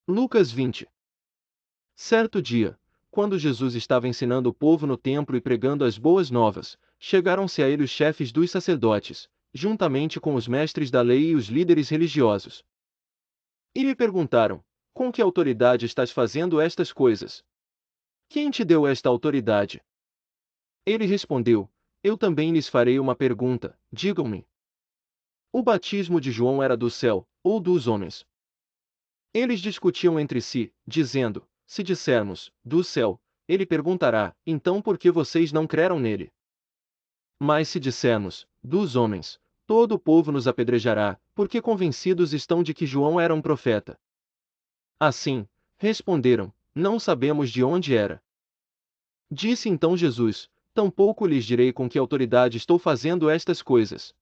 Lucas 20. Certo dia, quando Jesus estava ensinando o povo no templo e pregando as boas novas, chegaram-se a ele os chefes dos sacerdotes, juntamente com os mestres da lei e os líderes religiosos. E lhe perguntaram: com que autoridade estás fazendo estas coisas? Quem te deu esta autoridade? Ele respondeu: eu também lhes farei uma pergunta, digam-me. O batismo de João era do céu, ou dos homens? Eles discutiam entre si, dizendo: se dissermos, do céu, ele perguntará: então por que vocês não creram nele? Mas se dissermos, dos homens, todo o povo nos apedrejará, porque convencidos estão de que João era um profeta. Assim, responderam: não sabemos de onde era. Disse então Jesus: tampouco lhes direi com que autoridade estou fazendo estas coisas.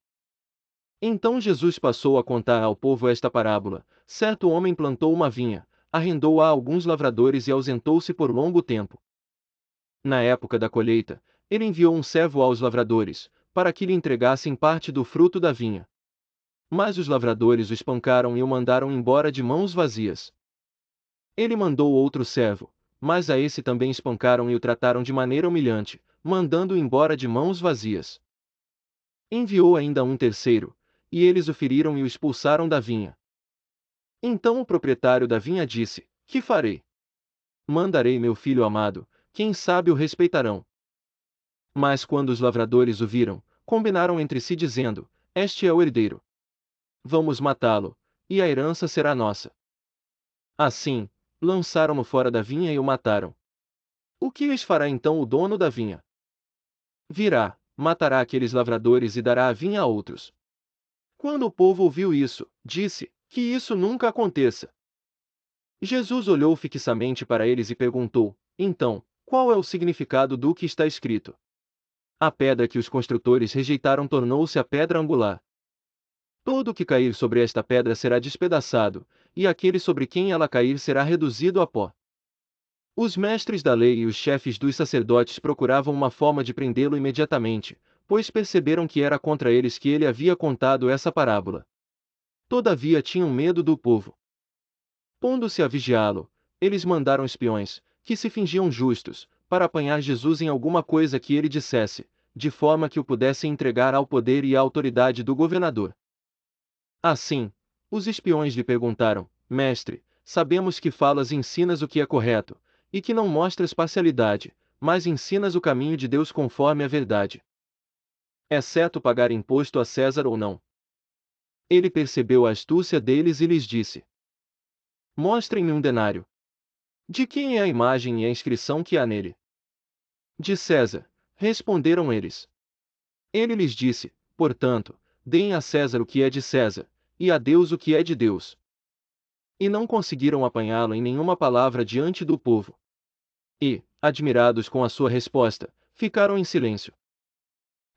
Então Jesus passou a contar ao povo esta parábola: certo homem plantou uma vinha, arrendou-a a alguns lavradores e ausentou-se por longo tempo. Na época da colheita, ele enviou um servo aos lavradores, para que lhe entregassem parte do fruto da vinha. Mas os lavradores o espancaram e o mandaram embora de mãos vazias. Ele mandou outro servo, mas a esse também espancaram e o trataram de maneira humilhante, mandando-o embora de mãos vazias. Enviou ainda um terceiro, e eles o feriram e o expulsaram da vinha. Então o proprietário da vinha disse: que farei? Mandarei meu filho amado, quem sabe o respeitarão. Mas quando os lavradores o viram, combinaram entre si dizendo: este é o herdeiro. Vamos matá-lo, e a herança será nossa. Assim, lançaram-no fora da vinha e o mataram. O que lhes fará então o dono da vinha? Virá, matará aqueles lavradores e dará a vinha a outros. Quando o povo ouviu isso, disse: que isso nunca aconteça. Jesus olhou fixamente para eles e perguntou: então, qual é o significado do que está escrito? A pedra que os construtores rejeitaram tornou-se a pedra angular. Todo o que cair sobre esta pedra será despedaçado, e aquele sobre quem ela cair será reduzido a pó. Os mestres da lei e os chefes dos sacerdotes procuravam uma forma de prendê-lo imediatamente, pois perceberam que era contra eles que ele havia contado essa parábola. Todavia tinham medo do povo. Pondo-se a vigiá-lo, eles mandaram espiões, que se fingiam justos, para apanhar Jesus em alguma coisa que ele dissesse, de forma que o pudessem entregar ao poder e à autoridade do governador. Assim, os espiões lhe perguntaram: Mestre, sabemos que falas e ensinas o que é correto, e que não mostras parcialidade, mas ensinas o caminho de Deus conforme a verdade. É certo pagar imposto a César ou não? Ele percebeu a astúcia deles e lhes disse: mostrem-me um denário. De quem é a imagem e a inscrição que há nele? De César, responderam eles. Ele lhes disse: portanto, deem a César o que é de César, e a Deus o que é de Deus. E não conseguiram apanhá-lo em nenhuma palavra diante do povo. E, admirados com a sua resposta, ficaram em silêncio.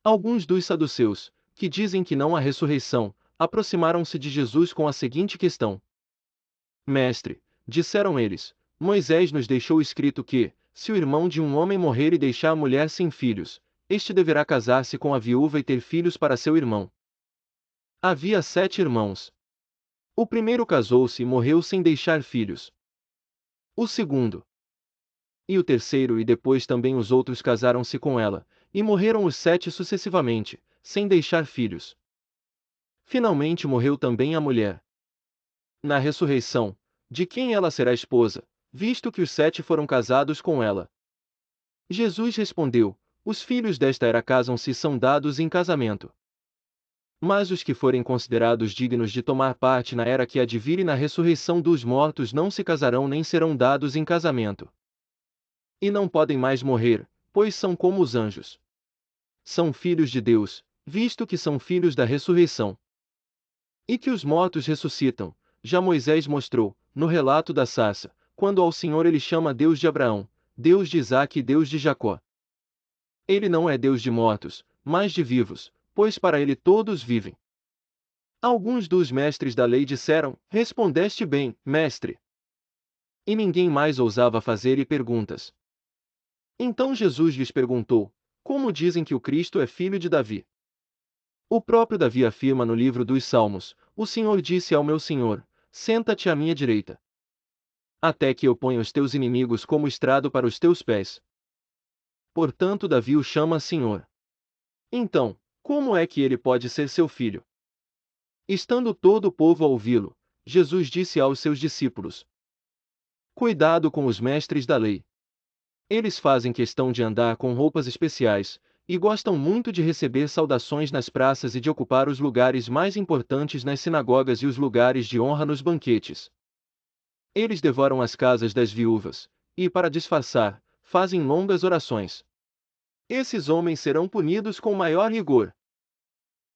Alguns dos saduceus, que dizem que não há ressurreição, aproximaram-se de Jesus com a seguinte questão: Mestre, disseram eles, Moisés nos deixou escrito que, se o irmão de um homem morrer e deixar a mulher sem filhos, este deverá casar-se com a viúva e ter filhos para seu irmão. Havia 7 irmãos. O primeiro casou-se e morreu sem deixar filhos. O segundo e o terceiro e depois também os outros casaram-se com ela, e morreram os 7 sucessivamente, sem deixar filhos. Finalmente morreu também a mulher. Na ressurreição, de quem ela será esposa, visto que os 7 foram casados com ela? Jesus respondeu: os filhos desta era casam-se e são dados em casamento. Mas os que forem considerados dignos de tomar parte na era que há de vir e na ressurreição dos mortos não se casarão nem serão dados em casamento. E não podem mais morrer, pois são como os anjos. São filhos de Deus, visto que são filhos da ressurreição. E que os mortos ressuscitam, já Moisés mostrou, no relato da sarça, quando ao Senhor ele chama Deus de Abraão, Deus de Isaque e Deus de Jacó. Ele não é Deus de mortos, mas de vivos, pois para ele todos vivem. Alguns dos mestres da lei disseram: respondeste bem, mestre. E ninguém mais ousava fazer-lhe perguntas. Então Jesus lhes perguntou: como dizem que o Cristo é filho de Davi? O próprio Davi afirma no livro dos Salmos: o Senhor disse ao meu Senhor: senta-te à minha direita. até que eu ponha os teus inimigos como estrado para os teus pés. Portanto, Davi o chama Senhor. Então, como é que ele pode ser seu filho? Estando todo o povo a ouvi-lo, Jesus disse aos seus discípulos: Cuidado com os mestres da lei. Eles fazem questão de andar com roupas especiais, e gostam muito de receber saudações nas praças e de ocupar os lugares mais importantes nas sinagogas e os lugares de honra nos banquetes. Eles devoram as casas das viúvas, e, para disfarçar, fazem longas orações. Esses homens serão punidos com maior rigor,